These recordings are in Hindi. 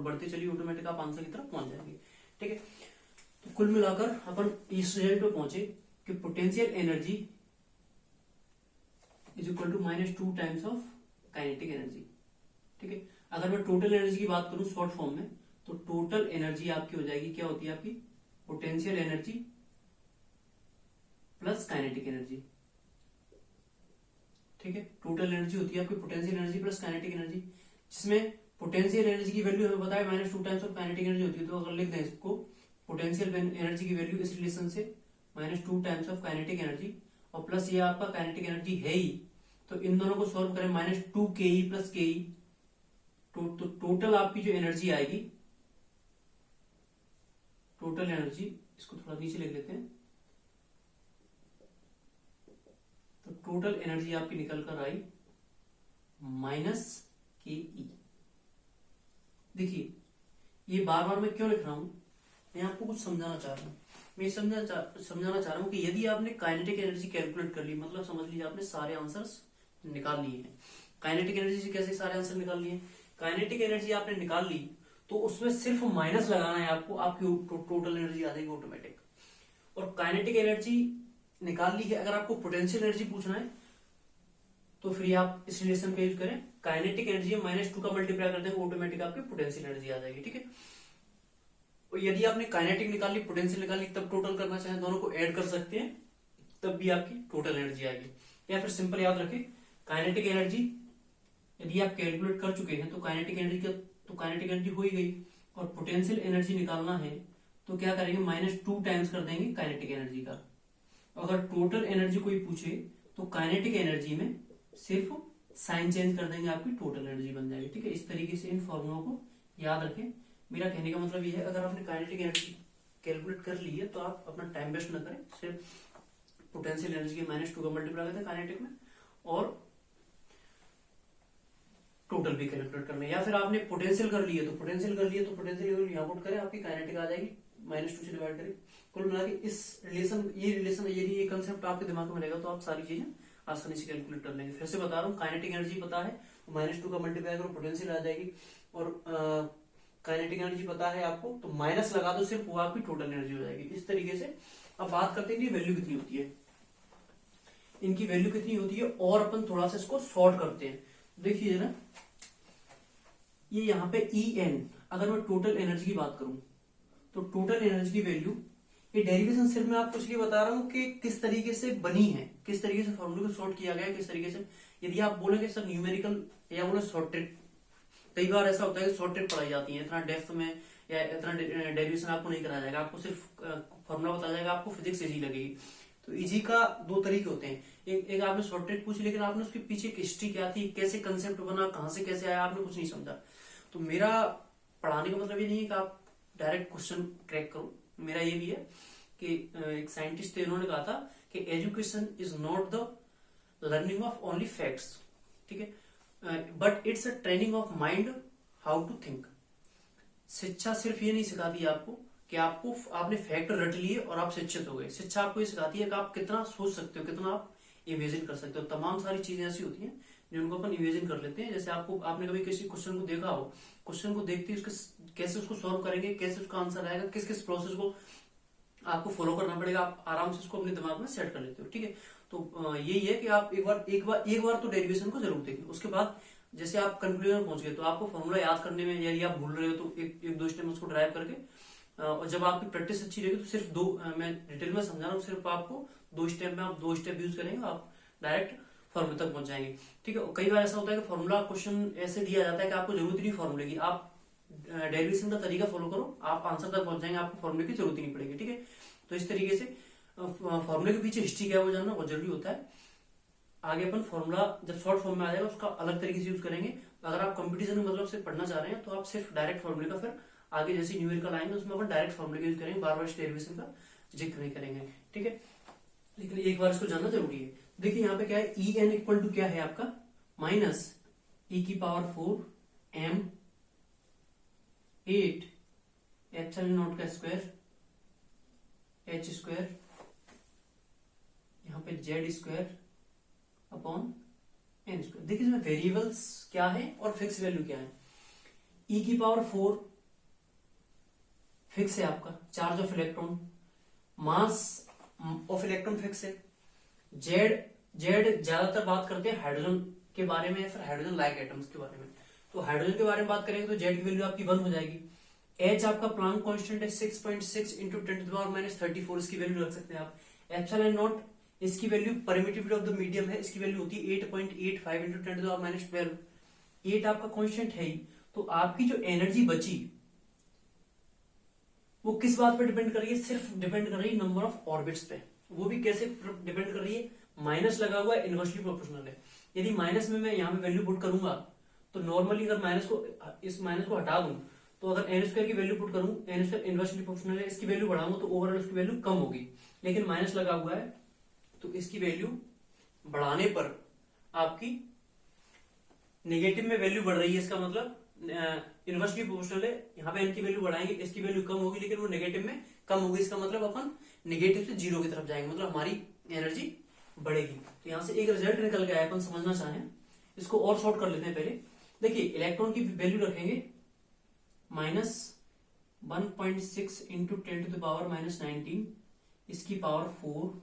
बढ़ती चलिए ऑटोमेटिक आप आंसर की तरफ पहुंच जाएंगे। ठीक है, तो कुल मिलाकर अपन इस रिजल्ट पे पहुंचे कि potential energy is equal to -2 times of kinetic energy. ठीक है, अगर मैं टोटल एनर्जी की बात करूं शॉर्ट फॉर्म में, तो टोटल एनर्जी आपकी हो जाएगी, क्या होती है आपकी, potential energy plus kinetic energy. ठीक है, टोटल एनर्जी होती है आपकी potential energy plus kinetic energy, जिसमें पोटेंशियल एनर्जी की वैल्यू हमें बताया -2 टाइम्स ऑफ काइनेटिक एनर्जी होती है। तो अगर लिख दें इसको, पोटेंशियल एनर्जी की वैल्यू इस रिलेशन से -2 टाइम्स ऑफ काइनेटिक एनर्जी और प्लस ये आपका काइनेटिक एनर्जी है ही, तो इन दोनों को सॉल्व करें -2 ke प्लस ke, तो टोटल आपकी जो एनर्जी आएगी, टोटल एनर्जी, इसको थोड़ा नीचे लिख लेते हैं, तो टोटल एनर्जी आपकी निकल कर आई -ke। देखिए ये बार बार मैं क्यों लिख रहा हूं, मैं आपको कुछ समझाना चाह रहा हूं। मैं समझाना चाह रहा हूं कि यदि आपने काइनेटिक एनर्जी कैलकुलेट कर ली, मतलब समझ लीजिए आपने सारे आंसर्स निकाल लिए हैं। काइनेटिक एनर्जी से कैसे सारे आंसर निकाल लिए, काइनेटिक एनर्जी आपने निकाल ली तो उसमें सिर्फ माइनस लगाना है आपको, आपकी टोटल एनर्जी आ जाएगी ऑटोमेटिक। और काइनेटिक एनर्जी निकाल ली है, अगर आपको पोटेंशियल एनर्जी पूछना है तो फिर आप इस रिलेशन का यूज करें, काइनेटिक एनर्जी -2 का मल्टीप्लाई कर देंगे, ऑटोमेटिक आपकी पोटेंशियल एनर्जी आ जाएगी। ठीक है, और यदि आपने काइनेटिक निकाल ली, पोटेंशियल निकाल ली, तब टोटल करना चाहें दोनों को ऐड कर सकते हैं, तब भी आपकी टोटल एनर्जी आएगी। या फिर सिंपल याद रखें, काइनेटिक एनर्जी यदि आप कैलकुलेट कर चुके हैं तो काइनेटिक एनर्जी हो ही गई, और पोटेंशियल एनर्जी निकालना है तो क्या करेंगे, -2 टाइम्स कर देंगे काइनेटिक एनर्जी का। अगर टोटल एनर्जी कोई पूछे तो काइनेटिक एनर्जी में सिर्फ साइन चेंज कर देंगे, आपकी टोटल एनर्जी बन जाएगी। ठीक है, इस तरीके से इन फॉर्मूलों को याद रखें। मेरा कहने का मतलब यह है, अगर आपने काइनेटिक एनर्जी कैलकुलेट कर ली है तो आप अपना टाइम वेस्ट न करें, सिर्फ पोटेंशियल एनर्जी के -2 का मल्टीप्लाई करते हैं काइनेटिक में, और टोटल भी कैलकुलेट करना है। या फिर आपने पोटेंशियल कर लिए तो पोटेंशियल यहाँ पुट करें, आपकी काइनेटिक आ जाएगी, -2 से डिवाइड करें। कुल मिला के इस रिलेशन यदि ये कंसेप्ट आपके दिमाग में रहेगा तो आप सारी चीजें आसानी से कैलकुलेट कर लेंगे। फिर से बता रहा हूँ, काइनेटिक एनर्जी पता है, -2 का मल्टीप्लाई करो, पोटेंशियल आ जाएगी, और काइनेटिक एनर्जी पता है आपको, तो माइनस लगा दो सिर्फ, वो आपकी टोटल एनर्जी हो जाएगी। इस तरीके से अब बात करते हैं कि वैल्यू कितनी होती है, इनकी वैल्यू कितनी होती है, और अपन थोड़ा सा इसको सॉर्ट करते हैं। देखिए ना, ये यहाँ पे En, अगर मैं टोटल एनर्जी की बात करूं तो टोटल एनर्जी की वैल्यू, ये डेरिवेशन सिर्फ मैं आपको इसलिए बता रहा हूं कि किस तरीके से बनी है, किस तरीके से फॉर्मूले को सॉर्ट किया गया है, किस तरीके से। यदि आप बोलेंगे सर न्यूमेरिकल या बोले शॉर्ट ट्रिक, कई बार ऐसा होता है कि शॉर्ट ट्रिक पढ़ाई जाती है, इतना डेप्थ में या इतना डेरिवेशन आपको नहीं कराया जाएगा, आपको सिर्फ फॉर्मूला बताया जाएगा, आपको फिजिक्स इजी लगेगी। तो इजी का दो तरीके होते हैं, एक आपने शॉर्ट ट्रिक पूछी, लेकिन आपने उसके पीछे एक हिस्ट्री क्या थी, कैसे कंसेप्ट बना, कहां से कैसे आया, आपने कुछ नहीं समझा। तो मेरा पढ़ाने का मतलब ये नहीं है कि आप डायरेक्ट क्वेश्चन क्रैक करो, मेरा ये भी है कि एक साइंटिस्ट थे, उन्होंने कहा था कि education is not the learning of only facts, ठीक है, but it's a training of mind how to think. शिक्षा सिर्फ ये नहीं सिखाती आपको कि आपने फैक्ट रट लिए और आप शिक्षित हो गए, शिक्षा आपको ये सिखाती है कि आप कितना सोच सकते हो, कितना आप इमेजिन कर सकते हो। तमाम सारी चीजें ऐसी होती हैं जिनको अपन इमेजिन कर लेते हैं। जैसे आपने कभी किसी क्वेश्चन को देखा हो, क्वेश्चन को देखते ही उसके कैसे उसको सॉल्व करेंगे, कैसे उसका आंसर आएगा, किस किस प्रोसेस को आपको फॉलो करना पड़ेगा, आप आराम से उसको अपने दिमाग में सेट कर लेते हो। ठीक है, तो यही है कि आप एक बार तो डेरिवेशन को जरूर देखें, उसके बाद जैसे आप कंक्लूजन पहुंच गए तो आपको फॉर्मूला याद करने में, यदि आप भूल रहे हो तो एक दो स्टेप उसको ड्राइव करके, और जब आपकी प्रैक्टिस अच्छी रहेगी तो सिर्फ मैं डिटेल में समझा रहा हूँ, सिर्फ आपको 2 स्टेप में आप 2 स्टेप यूज करेंगे, आप डायरेक्ट फॉर्मूले तक पहुंच जाएंगे। ठीक है, कई बार ऐसा होता है कि फॉर्मूला क्वेश्चन ऐसे दिया जाता है कि आपको जरूरत नहीं फॉर्मूले की, आप डेरिवेशन का तरीका फॉलो करो, आप आंसर तक पहुंच जाएंगे, आपको फॉर्मूले की जरूरत ही नहीं पड़ेगी। ठीक है, तो इस तरीके से फॉर्मूले के पीछे हिस्ट्री क्या है वो जानना बहुत जरूरी होता है। आगे अपन फॉर्मूला जब शॉर्ट फॉर्म में आ जाएगा उसका अलग तरीके से यूज करेंगे। अगर आप कंपटीशन में मतलब से पढ़ना चाह रहे हैं तो आप सिर्फ डायरेक्ट फॉर्मूले का, फिर आगे जैसे न्यूमेरिकल आएंगे उसमें अपन डायरेक्ट फॉर्मूले का यूज करेंगे, बार बार डेरिवेशन का जिक्र नहीं करेंगे। ठीक है, लेकिन एक बार इसको जानना जरूरी है। देखिए यहाँ पे क्या है, ई एन इक्वल टू क्या है आपका, -e⁴ m 8 ε0 का स्क्वायर h स्क्वायर, यहाँ पे z square upon n square. देखिए इसमें वेरिएबल्स क्या है और फिक्स वैल्यू क्या है। e⁴ फिक्स है आपका, charge of electron, mass of electron fix है। जेड जेड ज्यादातर बात करते हैं हाइड्रोजन के बारे में या फिर हाइड्रोजन लाइक एटम्स के बारे में। तो हाइड्रोजन के बारे में बात करेंगे तो जेड की वैल्यू आपकी 1 हो जाएगी। एच आपका प्लांक कांस्टेंट है 6.6 इंटू 10⁻34, इसकी वैल्यू रख सकते हैं आप। एप्सिलॉन नॉट, इसकी value permittivity of the medium है, इसकी वैल्यू होती है 8.85 इंटू 10⁻12। 8 आपका कांस्टेंट है ही। तो आपकी जो एनर्जी बची वो किस बात पे डिपेंड कर रही है? सिर्फ डिपेंड कर रही है नंबर ऑफ ऑर्बिट्स पे। वो भी कैसे डिपेंड कर रही है? माइनस लगा हुआ है, इनवर्सली प्रोपोर्शनल है। यदि माइनस में मैं यहाँ पे वैल्यू पुट करूंगा तो नॉर्मली अगर इस माइनस को हटा दूं तो अगर एन स्क्वायर की वैल्यू पुट करूं, एन स्क्वायर इनवर्सली प्रोपोर्शनल है, इसकी वैल्यू बढ़ाऊंगा तो ओवरऑल उसकी वैल्यू कम होगी। लेकिन माइनस लगा हुआ है तो इसकी वैल्यू बढ़ाने पर आपकी नेगेटिव में वैल्यू बढ़ रही है, इसका मतलब इनवर्सली प्रोपोर्शनल है। यहाँ पे एन की वैल्यू बढ़ाएंगे, इसकी वैल्यू कम होगी लेकिन वो नेगेटिव में कम होगी, इसका मतलब अपन नेगेटिव से जीरो की तरफ जाएंगे, मतलब हमारी एनर्जी बढ़ेगी। तो यहाँ से एक रिजल्ट निकल गया है, अपन समझना चाहें इसको और शॉर्ट कर लेते हैं। पहले देखिए इलेक्ट्रॉन की वैल्यू रखेंगे -1.6 इंटू 10⁻⁻19, इसकी power 4।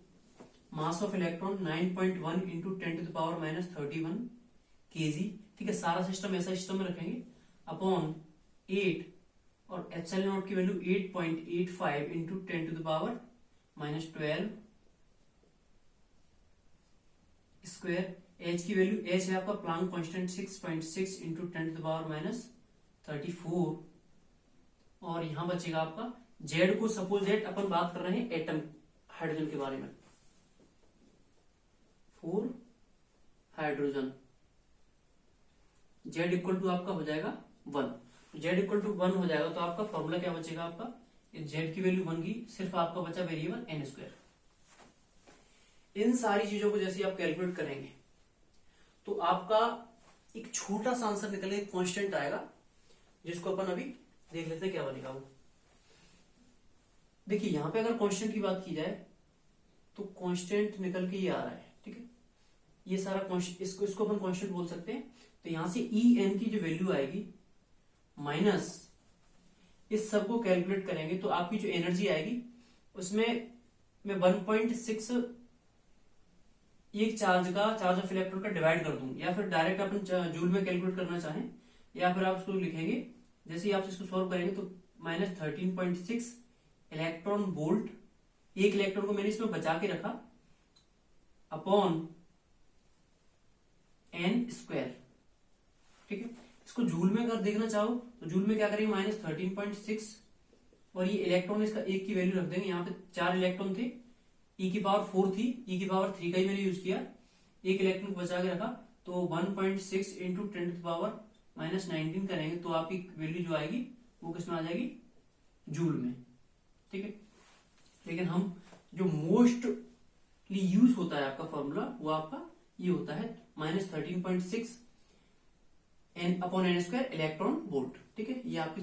Mass of electron 9.1 into 10⁻31 kg। ठीक है, सारा सिस्टम ऐसा सिस्टम में रखेंगे अपॉन 8 और एप्सिलॉन नॉट की वैल्यू 8.85 इंटू 10⁻12 स्क्वायर। एच की वैल्यू, एच है आपका प्लांक कांस्टेंट 6.6 इंटू 10⁻34 और यहां बचेगा आपका जेड को। सपोज जेड अपन बात कर रहे हैं एटम हाइड्रोजन के बारे में, 4 हाइड्रोजन, जेड इक्वल टू आपका हो जाएगा 1। जेड इक्वल टू 1 हो जाएगा तो आपका फॉर्मूला क्या बचेगा? आपका जेड की वैल्यू 1 की, सिर्फ आपका बचा वेरिएबल एन स्क्वायर। इन सारी चीजों को जैसे आप कैलकुलेट करेंगे तो आपका एक छोटा सा आंसर निकलेगा, कांस्टेंट आएगा, जिसको अपन अभी देख लेते हैं क्या बनेगा वो। देखिए यहां पे अगर कांस्टेंट की बात की जाए तो कांस्टेंट निकल के ये आ रहा है। ठीक है, ये सारा इसको अपन कांस्टेंट बोल सकते हैं। तो यहां से ई एन की जो वैल्यू आएगी माइनस इस सब को कैलकुलेट करेंगे तो आपकी जो एनर्जी आएगी उसमें मैं 1.6 एक चार्ज ऑफ इलेक्ट्रॉन का डिवाइड कर दूं, या फिर डायरेक्ट अपन जूल में कैलकुलेट करना चाहें, या फिर आप उसको लिखेंगे जैसे ही आप इसको सॉल्व करेंगे तो -13.6 इलेक्ट्रॉन वोल्ट, एक इलेक्ट्रॉन को मैंने इसमें बचा के रखा, अपॉन एन स्क्वायर। ठीक है, इसको जूल में अगर देखना चाहो तो जूल में क्या करेंगे, -13.6 और ये इलेक्ट्रॉन इसका एक की वैल्यू रख देंगे। यहाँ पे 4 इलेक्ट्रॉन थे, ई की पावर 4 थी, ई की पावर 3 का ही मैंने यूज किया, एक इलेक्ट्रॉन को बचा के रखा, तो 1.6 इंटू 10⁻⁻19 करेंगे तो आपकी वैल्यू जो आएगी वो किसमें आ जाएगी? जूल में। ठीक है, लेकिन हम जो मोस्टली यूज होता है आपका फॉर्मूला वो आपका ये होता है -13.6 n upon n square electron volt. ठीक है, ये आपकी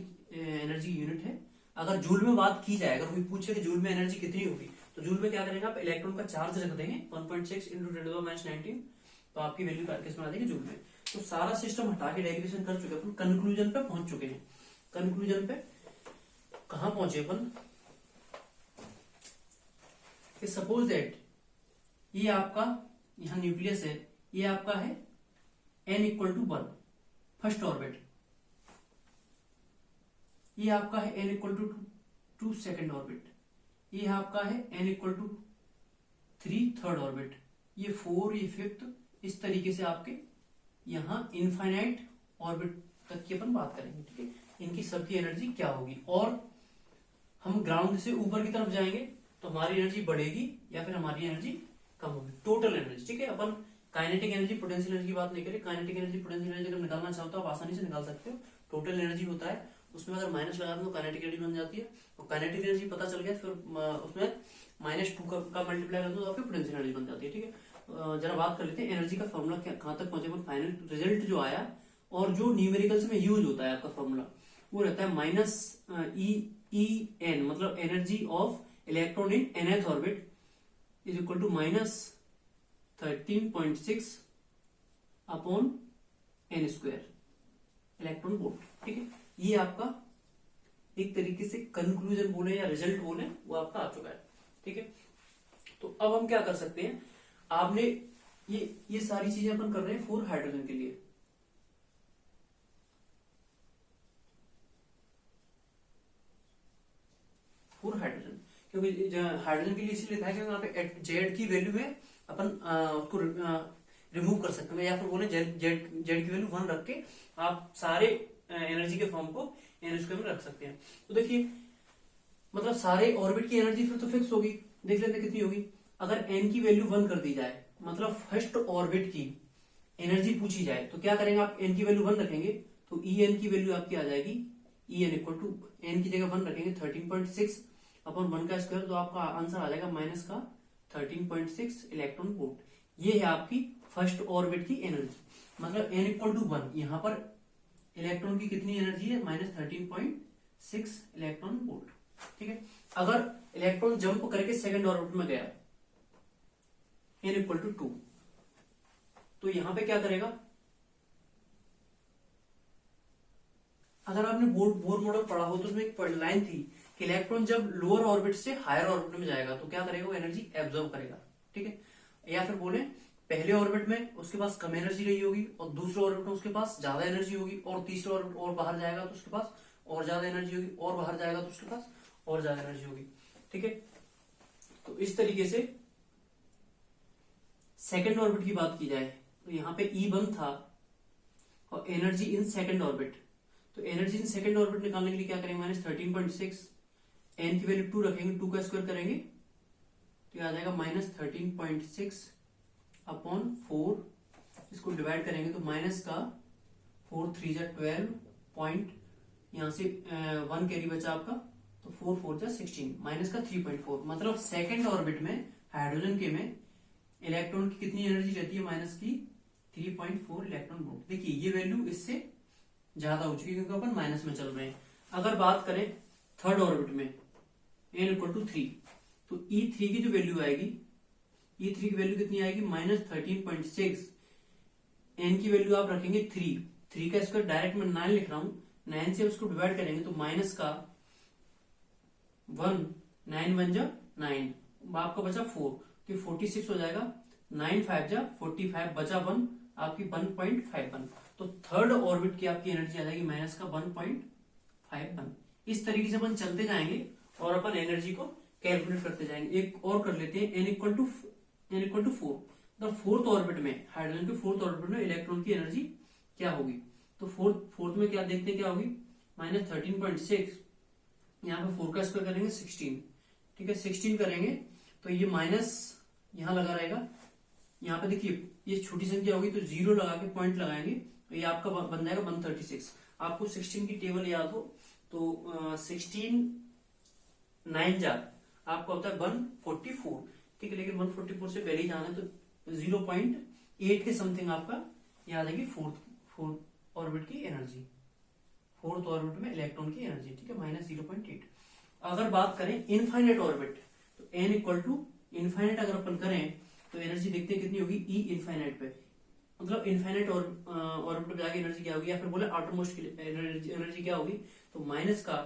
एनर्जी यूनिट है। अगर जूल में बात की जाए, अगर कोई पूछे कि जूल में एनर्जी कितनी होगी तो जूल में क्या करेंगे आप, इलेक्ट्रॉन का चार्ज रख देंगे 1.6 इंटू 10⁻19 तो आपकी वैल्यू किसमें आ जाएगी? जूल में। तो सारा सिस्टम हटा के डेरिवेशन कर चुके अपन, कंक्लूजन पे पहुंच चुके हैं। कंक्लूजन पे कहां पहुंचे अपन? सपोज दैट ये आपका यहां न्यूक्लियस है, ये आपका है n equal to 1 first orbit, ये आपका है n equal to 2 second orbit, ये आपका है n equal to 3 third orbit, ये 4, ये 5th, इस तरीके से आपके यहां इनफाइनाइट ऑर्बिट तक की अपन बात करेंगे। ठीक है, इनकी सबकी एनर्जी क्या होगी, और हम ग्राउंड से ऊपर की तरफ जाएंगे तो हमारी एनर्जी बढ़ेगी या फिर हमारी एनर्जी कम होगी, टोटल एनर्जी। ठीक है, अपन काइनेटिक एनर्जी पोटेंशियल एनर्जी की बात नहीं करें। काइनेटिक एनर्जी पोटेंशियल एनर्जी अगर निकालना चाहो तो आप आसानी से निकाल सकते हो। टोटल एनर्जी होता है, उसमें अगर माइनस लगा दो तो काइनेटिक एनर्जी बन जाती है, और काइनेटिक एनर्जी पता चल गया फिर उसमें -2 का मल्टीप्लाई कर दो तो आपकी पोटेंशियल एनर्जी बन जाती है। ठीक है, जरा बात कर लेते हैं एनर्जी का फॉर्मूला कहां तक पहुंचे। फाइनल रिजल्ट जो आया और जो न्यूमेरिकल्स में यूज होता है आपका फॉर्मूला वो रहता है -EN, मतलब energy of electron in nth orbit is equal to -13.6 upon n square electron volt. ठीक है, ये आपका एक तरीके से कंक्लूजन बोले या रिजल्ट बोले वो आपका आ चुका है। ठीक है, तो अब हम क्या कर सकते हैं, आपने ये सारी चीजें अपन कर रहे हैं फॉर हाइड्रोजन के लिए। फॉर हाइड्रोजन, क्योंकि हाइड्रोजन के लिए इसलिए लिखा है क्योंकि यहाँ पे जेड की वैल्यू है, अपन उसको रिमूव कर सकते हैं, या फिर बोले जेड की वैल्यू 1 रख के आप सारे एनर्जी के फॉर्म को एन स्क्वायर में रख सकते हैं। तो देखिए मतलब सारे ऑर्बिट की एनर्जी फिर तो फिक्स होगी, देख लेते हैं कितनी होगी। अगर एन की वैल्यू 1 कर दी जाए, मतलब फर्स्ट ऑर्बिट की एनर्जी पूछी जाए, तो क्या करेंगे आप, एन की वैल्यू 1 रखेंगे तो ई एन की वैल्यू आपकी आ जाएगी, E n equal to n की जगह 1 रखेंगे 13.6 अपॉन 1 का स्क्वायर, तो आपका आंसर आ जाएगा माइनस का 13.6 इलेक्ट्रॉन वोल्ट। ये है आपकी फर्स्ट ऑर्बिट की एनर्जी, मतलब एन इक्वल टू 1, यहां पर इलेक्ट्रॉन की कितनी एनर्जी है, माइनस 13.6 इलेक्ट्रॉन वोल्ट। ठीक है, अगर इलेक्ट्रॉन जंप करके सेकंड ऑर्बिट में गया, एन इक्वल टू 2, तो यहां पे क्या करेगा, अगर आपने बोर मॉडल पढ़ा हो तो उसमें एक लाइन थी कि इलेक्ट्रॉन जब लोअर ऑर्बिट से हायर ऑर्बिट में जाएगा तो क्या करेगा, वो एनर्जी एब्जॉर्ब करेगा। ठीक है, या फिर बोले पहले ऑर्बिट में उसके पास कम एनर्जी रही होगी और दूसरे ऑर्बिट में उसके पास ज्यादा एनर्जी होगी, और तीसरे ऑर्बिट और बाहर जाएगा तो उसके पास और ज्यादा एनर्जी होगी, और बाहर जाएगा तो उसके पास और ज्यादा एनर्जी होगी। ठीक है, तो इस तरीके से सेकेंड ऑर्बिट की बात की जाए तो यहाँ पे E1 था और एनर्जी इन सेकेंड ऑर्बिट, तो एनर्जी इन सेकेंड ऑर्बिट निकालने के लिए क्या करेंगे, माइनस 13.6, एन की वैल्यू 2 रखेंगे, 2 का स्क्वायर करेंगे तो आ जाएगा माइनस 13.6 अपॉन 4, इसको डिवाइड करेंगे तो माइनस का 4 3 जा 12 पॉइंट, यहां से 1 कैरी बचा आपका, तो 4 4 जा 16, माइनस का 3.4, मतलब सेकेंड ऑर्बिट में हाइड्रोजन के में इलेक्ट्रॉन की कितनी एनर्जी रहती है, माइनस की 3.4 इलेक्ट्रॉन वोल्ट। देखिए ये वैल्यू इससे ज्यादा हो चुकी है क्योंकि अपन माइनस में चल रहे हैं। अगर बात करें थर्ड ऑर्बिट में एन इक्वल टू 3, तो E3 की जो वैल्यू आएगी, E3 की वैल्यू कितनी आएगी, माइनस 13.6, एन की वैल्यू आप रखेंगे 3 का स्क्वायर डायरेक्ट मैं 9 लिख रहा हूं, 9 से उसको डिवाइड करेंगे तो माइनस का 1 9 1 जा 9, आपका बचा 4, तो 46 हो जाएगा, 9 5 जा 45, बचा 1, आपकी 1.51, तो थर्ड ऑर्बिट की आपकी एनर्जी आ जाएगी माइनस का 1.51। इस तरीके से अपन चलते जाएंगे और अपन एनर्जी को कैलकुलेट करते जाएंगे। एक और कर लेते हैं, एन इक्वल टू 4, मतलब फोर्थ ऑर्बिट में, हाइड्रोजन के फोर्थ ऑर्बिट में इलेक्ट्रॉन की एनर्जी क्या होगी, तो फोर्थ में क्या देखते हैं क्या होगी, माइनस 13.6, यहाँ पे 4 का स्क्वायर करेंगे 16, ठीक है 16 करेंगे तो ये माइनस यहां लगा रहेगा, यहाँ पे देखिए ये छोटी संख्या होगी तो 0 लगा के पॉइंट लगाएंगे तो ये आपका बन जाएगा 136। आपको 16 की टेबल याद हो तो 16 9 जा आपका होता है 144, ठीक है, लेकिन 144 से पहले ही जाना है तो 0.8 के समथिंग आपका याद आएगी फोर्थ ऑर्बिट की एनर्जी, फोर्थ ऑर्बिट में इलेक्ट्रॉन की एनर्जी, ठीक है, माइनस 0.8। अगर बात करें इनफाइनाइट ऑर्बिट तो एन इक्वल टू इनफाइनाइट अगर अपन करें तो एनर्जी देखते हैं कितनी होगी, ई इनफाइनाइट पे, मतलब इनफाइनाइट ऑर्बिट पे जाके एनर्जी क्या होगी, या फिर बोले आउटरमोस्ट एनर्जी क्या होगी, तो माइनस का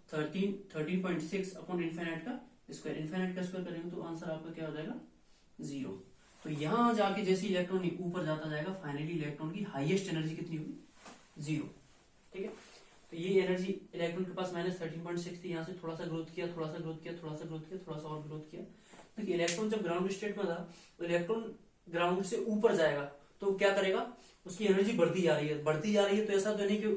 13.6 अपॉन इनफाइनाइट का स्क्वायर, इनफाइनाइट का स्क्वायर करेंगे तो आंसर आपका क्या हो जाएगा 0। तो यहां जाके जैसे इलेक्ट्रॉन ऊपर जाता जाएगा फाइनली इलेक्ट्रॉन की हाईएस्ट एनर्जी कितनी होगी 0, ठीक है। तो ये एनर्जी इलेक्ट्रॉन के पास माइनस 13.6 थी, यहाँ से थोड़ा सा ग्रोथ किया, थोड़ा सा ग्रोथ किया, थोड़ा सा ग्रोथ किया, थोड़ा सा और ग्रोथ किया। देखिए इलेक्ट्रॉन जब ग्राउंड स्टेट में था तो इलेक्ट्रॉन ग्राउंड से ऊपर जाएगा तो क्या करेगा, उसकी एनर्जी बढ़ती जा रही है तो ऐसा तो नहीं कि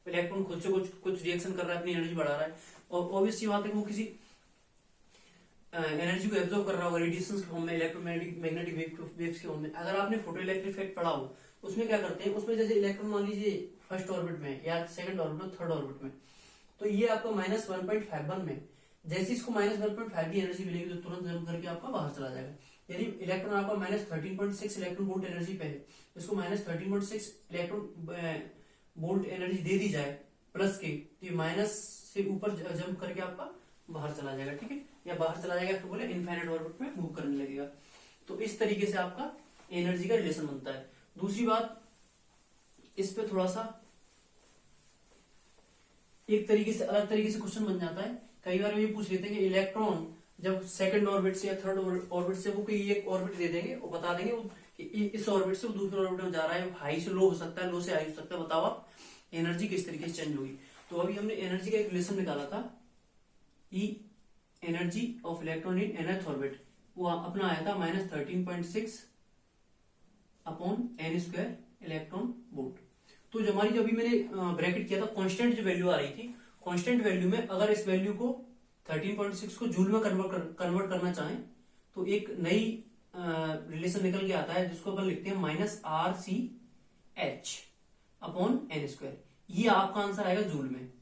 इलेक्ट्रॉन खुद से कुछ रिएक्शन कर रहा है, अपनी एनर्जी बढ़ा रहा है, और ऑब्वियस सी बात है वो किसी एनर्जी को एब्जॉर्ब कर रहा होगा रेडिएशन के फॉर्म में, इलेक्ट्रोमैग्नेटिक वेव्स के फॉर्म में। अगर आपने फोटो इलेक्ट्रिक इफेक्ट पढ़ा हो उसमें क्या करते हैं, उसमें जैसे इलेक्ट्रॉन मान लीजिए फर्स्ट ऑर्बिट में या सेकंड ऑर्बिट में, थर्ड ऑर्बिट में, तो ये आपका माइनस 1.51 में जैसे इसको माइनस 1.5 की एनर्जी मिलेगी तो तुरंत जंप करके आपका बाहर चला जाएगा। यदि इलेक्ट्रॉन आपका माइनस 13.6 इलेक्ट्रॉन वोल्ट एनर्जी पे है, इसको माइनस 13.6 इलेक्ट्रॉन वोल्ट एनर्जी दे दी जाए प्लस के, तो ये माइनस से ऊपर जंप करके आपका बाहर चला जाएगा, ठीक है, या बाहर चला जाएगा तो बोले इनफाइनाइट ऑर्बिट में मूव करने लगेगा। तो इस तरीके से आपका एनर्जी का रिलेशन बनता है। दूसरी बात, इस पे थोड़ा सा एक तरीके से अलग तरीके से क्वेश्चन बन जाता है। कई बार ये पूछ लेते हैं कि इलेक्ट्रॉन जब सेकंड ऑर्बिट से या थर्ड ऑर्बिट से वो कोई एक ऑर्बिट दे देंगे और बता देंगे कि इस ऑर्बिट से वो दूसरे ऑर्बिट में जा रहा है, हाई से लो हो सकता है, लो से हाई हो सकता है, बताओ आप एनर्जी किस तरीके से चेंज होगी। तो अभी हमने एनर्जी का एक रिलेशन निकाला था, ई energy of electron in nth orbit, वो अपना आया था -13.6 upon n square electron volt. तो जो हमारी जो अभी मैंने ब्रैकेट किया था कांस्टेंट जो वैल्यू आ रही थी, कांस्टेंट वैल्यू में अगर इस वैल्यू को 13.6 को जूल में कन्वर्ट करना चाहें तो एक नई रिलेशन निकल के आता है जिसको अपन लिखते हैं -RCH अपॉन n स्क्वायर। ये आपका आंसर आएगा जूल में।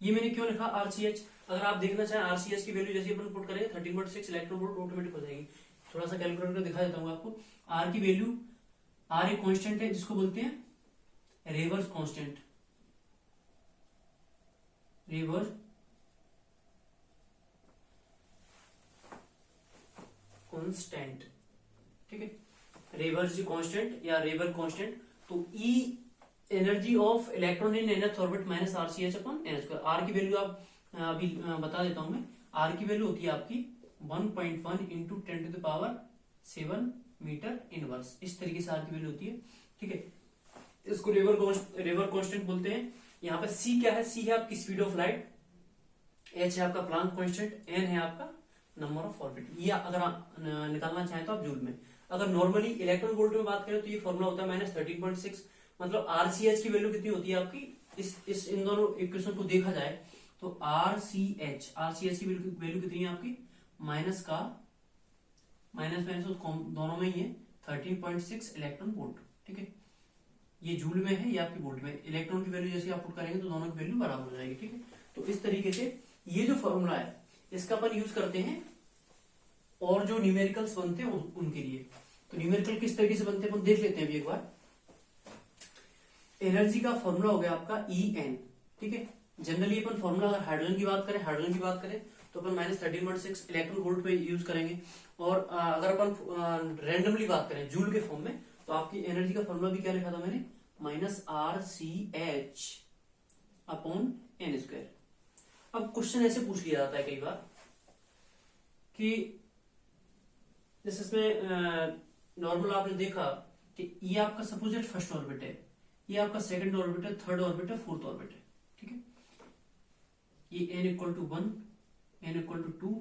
ये मैंने क्यों लिखा RCH, अगर आप देखना चाहें RCH की वैल्यू जैसे अपन पुट करेंगे 13.6 इलेक्ट्रॉन वोल्ट ऑटोमेटिक हो जाएगी। थोड़ा सा कैलकुलेटर कर दिखा देता हूँ आपको। R की वैल्यू, R एक कांस्टेंट है जिसको बोलते हैं रेवर्स कांस्टेंट, रेवर्स कांस्टेंट, ठीक है, रेवर्स कांस्टेंट या रेवर कांस्टेंट। तो E energy of electron in nth orbit minus RCH upon n square. R की वैल्यू आप अभी बता देता हूं मैं। आर की वैल्यू होती है आपकी 1.1 इंटू 10⁻7 मीटर इनवर्स। इस तरीके से आर की वैल्यू होती है, ठीक है। इसको रेवर कांस्टेंट बोलते हैं। यहाँ पे सी क्या है, सी है आपकी स्पीड ऑफ लाइट, एच है आपका प्लांक कांस्टेंट, एन है आपका नंबर ऑफ ऑर्बिट। ये अगर आप निकालना चाहें तो आप जूल में। अगर नॉर्मली इलेक्ट्रॉन वोल्ट में बात करें तो ये फॉर्मूला होता है -13.6। मतलब RCH की वैल्यू कितनी होती है आपकी, इस इन दोनों इक्वेशन को देखा जाए तो RCH की वैल्यू कितनी है आपकी, माइनस तो दोनों में ही है 13.6 इलेक्ट्रॉन वोल्ट, ठीक है। ये जूल में है, ये आपकी वोल्ट में। इलेक्ट्रॉन की वैल्यू जैसे आप पुट करेंगे तो दोनों की वैल्यू बराबर हो जाएगी, ठीक है। तो इस तरीके से ये जो फॉर्मूला है इसका अपन यूज करते हैं और जो न्यूमेरिकल्स बनते हैं उनके लिए। तो न्यूमेरिकल किस तरीके से बनते हैं अपन देख लेते हैं अभी एक बार। एनर्जी का फॉर्मूला हो गया आपका En, ठीक है। जनरली अपन फॉर्मूला अगर हाइड्रोजन की बात करें तो अपन -13.6 इलेक्ट्रॉन वोल्ट पे यूज करेंगे। और अगर अपन रैंडमली बात करें जूल के फॉर्म में तो आपकी एनर्जी का फॉर्मूला भी क्या लिखा था मैंने, -RCH अपॉन n स्क्वायर। अब क्वेश्चन ऐसे पूछ लिया जाता है कई बार कि जैसे इसमें नॉर्मल आपने देखा कि ये आपका सपोज फर्स्ट ऑर्बिट है, ये आपका सेकंड ऑर्बिट है, थर्ड ऑर्बिट है, फोर्थ ऑर्बिट है, ठीक है। ये n = 1, n = 2,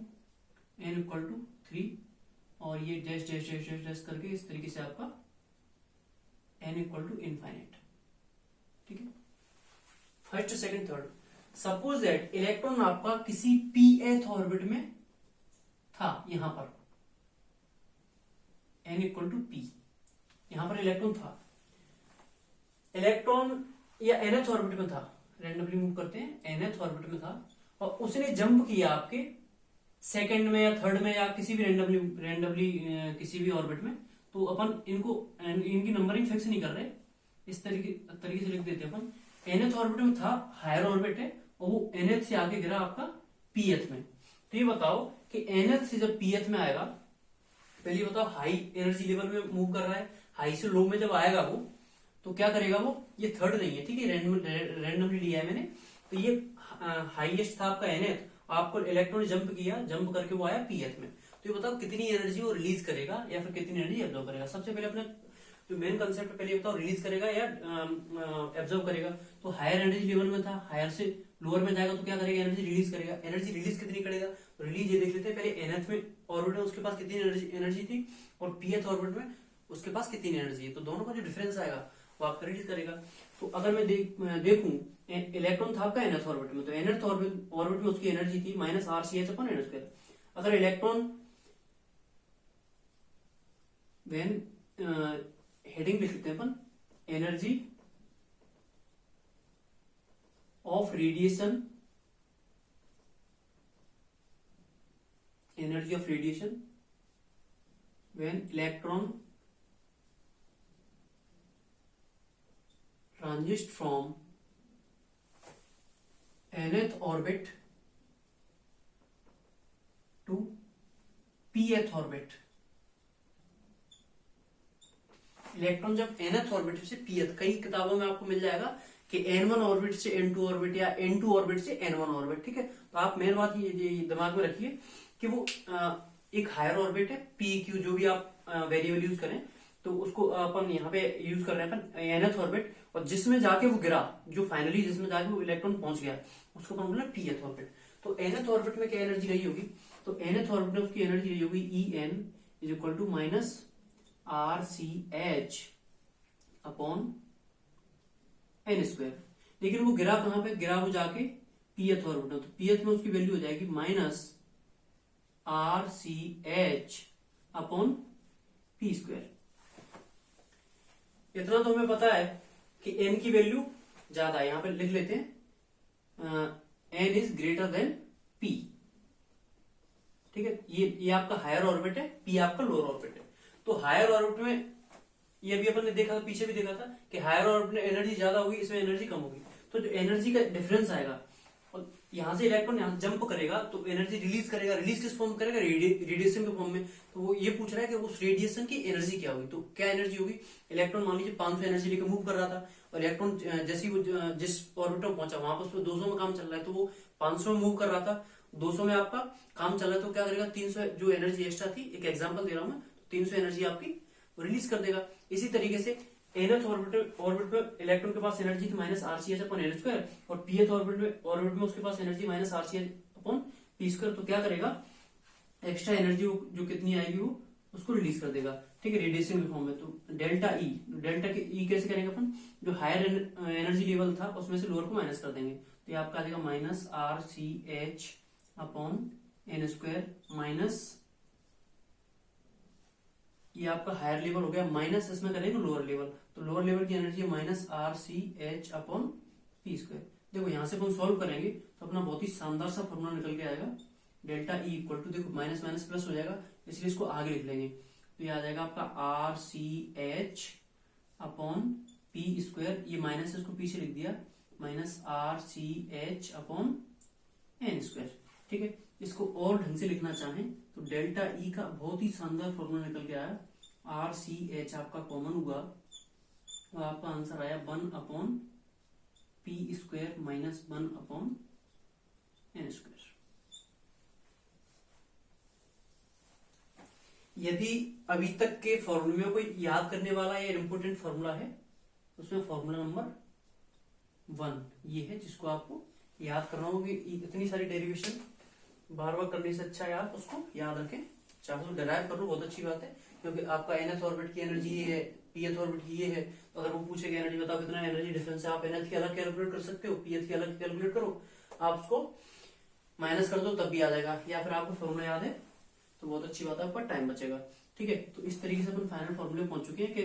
n = 3 और ये dash dash dash dash dash करके इस तरीके से आपका n = इनफाइनाइट, ठीक है। First, second, third. Suppose that electron आपका किसी pth ऑर्बिट में था, यहां पर n = p, यहां पर इलेक्ट्रॉन था, इलेक्ट्रॉन या nth ऑर्बिट में था, रैंडमली मूव करते हैं, nth ऑर्बिट में था और उसने जंप किया आपके सेकंड में या थर्ड में या किसी भी रैंडमली किसी भी ऑर्बिट में। तो अपन इनकी नंबरिंग फिक्स नहीं कर रहे, इस तरीके से लिख देते हैं अपन। nth ऑर्बिट में था, हायर ऑर्बिट है, और वो nth से आगे गिरा आपका pth में। तो ये बताओ कि nth से जब pth में आएगा, पहले बताओ हाई एनर्जी लेवल में मूव कर रहा है, हाई से लो में जब आएगा वो तो क्या करेगा वो, ये थर्ड नहीं है, ठीक है, रैंडमली लिया है मैंने। तो ये हाईएस्ट था आपका nth, आपको इलेक्ट्रॉन जंप करके वो आया pth में। तो ये बताओ कितनी एनर्जी वो रिलीज करेगा या फिर कितनी एनर्जी एब्जॉर्ब करेगा। सबसे पहले अपने जो मेन कंसेप्ट पहले बताओ, रिलीज करेगा या एब्जॉर्ब करेगा। तो हायर एनर्जी लेवल में था, हायर से लोअर में जाएगा तो क्या करेगा, एनर्जी रिलीज करेगा। एनर्जी रिलीज कितनी करेगा, तो रिलीज ये देख लेते हैं पहले। nth में ऑर्बिट में उसके पास कितनी एनर्जी थी और pth ऑर्बिट में उसके पास कितनी एनर्जी है, तो दोनों का जो डिफरेंस आएगा वो आपका रिलीज करेगा। तो अगर मैं देखूं इलेक्ट्रॉन था आपका nth ऑर्बिट में, तो nth ऑर्बिट में उसकी एनर्जी थी -RCH अपॉन n स्क्वायर। अगर इलेक्ट्रॉन व्हेन हेडिंग लिख लेते हैं अपन, energy of radiation, when electron transist from nth orbit to pth orbit। Electron जब nth ऑर्बिट से pth, कई किताबों में आपको मिल जाएगा कि n1 ऑर्बिट से n2 ऑर्बिट या n2 ऑर्बिट से n1 ऑर्बिट, ठीक है। तो आप मेन बात ये दिमाग में रखिए कि वो एक हायर ऑर्बिट है p q, जो भी आप वेरिएबल यूज करें, तो उसको अपन यहाँ पे यूज कर रहे हैं अपन nth ऑर्बिट, और जिसमें जाके वो गिरा, जो फाइनली जिसमें जाके वो इलेक्ट्रॉन पहुंच गया, उसको अपन बोला pth ऑर्बिट। तो nth ऑर्बिट में क्या एनर्जी रही होगी, तो nth ऑर्बिट में उसकी एनर्जी रही होगी En is equal to minus RCH upon n²। लेकिन वो गिरा कहां पे, गिरा वो जाके pth ऑर्बिट में, तो pth में उसकी वैल्यू हो जाएगी माइनस RCH अपॉन p²। इतना तो हमें पता है कि n की वैल्यू ज्यादा है, यहां पे लिख लेते हैं n is greater than p, ठीक है। ये आपका हायर ऑर्बिट है, p आपका लोअर ऑर्बिट है। तो हायर ऑर्बिट में ये भी अपन ने देखा था, पीछे भी देखा था कि हायर ऑर्बिट में एनर्जी ज्यादा होगी, इसमें एनर्जी कम होगी। तो जो एनर्जी का डिफरेंस आएगा और यहां से इलेक्ट्रॉन यहां जंप करेगा तो एनर्जी रिलीज करेगा, रिलीज किस फॉर्म करेगा, रेडिएशन के फॉर्म में। तो वो ये पूछ रहा है कि उस रेडिएशन की एनर्जी क्या होगी। तो क्या एनर्जी होगी, इलेक्ट्रॉन मान लीजिए 500 एनर्जी लेकर मूव कर रहा था, और इलेक्ट्रॉन जैसे ही वो जिस ऑर्बिट में पहुंचा वहां पर उस पर 200 में काम चल रहा है, तो वो 500 में मूव कर रहा था, 200 में आपका काम चल रहा है, तो क्या करेगा, 300 जो एनर्जी एक्स्ट्रा थी, एक एग्जाम्पल दे रहा हूं मैं, 300 एनर्जी आपकी रिलीज कर देगा। इसी तरीके से nth ऑर्बिट में इलेक्ट्रॉन के पास एनर्जी थी माइनस RCH अपॉन n², और pth ऑर्बिट में उसके पास energy minus RCH upon p²। तो क्या करेगा, एक्स्ट्रा एनर्जी जो कितनी आएगी वो उसको रिलीज कर देगा, ठीक है, रेडिएशन के फॉर्म में। तो डेल्टा के ई कैसे करेंगे अपन, जो हायर एनर्जी लेवल था उसमें से लोअर को माइनस कर देंगे, तो ये आपका आ जाएगा minus RCH upon n² minus, ये आपका हायर लेवल हो गया, माइनस इसमें करेंगे लोअर लेवल, तो लोअर लेवल की एनर्जी है माइनस RCH अपॉन p²। देखो यहां से अपन सॉल्व करेंगे तो अपना बहुत ही शानदार सा फॉर्मूला निकल के आएगा, डेल्टा ई इक्वल टू, देखो माइनस माइनस प्लस हो जाएगा, इसलिए इसको आगे लिख लेंगे, तो ये आ जाएगा आपका RCH अपॉन p², ये माइनस इसको पीछे लिख दिया, माइनस RCH अपॉन n², ठीक है। इसको और ढंग से लिखना चाहें तो डेल्टा ई का बहुत ही शानदार फॉर्मूला निकल के आया, RCH आपका कॉमन हुआ, तो आपका आंसर आया 1 upon p² minus 1 upon n²। यदि अभी तक के फॉर्मूले में कोई याद करने वाला या इम्पोर्टेंट फॉर्मूला है, उसमें फॉर्मूला नंबर 1 ये है, जिसको आपको याद करना होगी। इतनी सारी डेरिवेशन बार बार करने से अच्छा है आप उसको याद रखें, चाहे तो डिराइव कर लो, बहुत अच्छी बात है, क्योंकि आपका nth ऑर्बिट की एनर्जी ये है, pth ऑर्बिट की ये है, तो अगर वो पूछेगा एनर्जी बताओ कितना एनर्जी डिफरेंस है, आप nth की अलग कैलकुलेट कर सकते हो, pth की अलग कैलकुलेट करो, आप उसको माइनस कर दो तब भी आ जाएगा, या फिर आपको फॉर्मूला याद है तो बहुत अच्छी बात है, आपका टाइम बचेगा, ठीक है। तो इस तरीके से अपन फाइनल फॉर्मूले पहुंच चुके हैं कि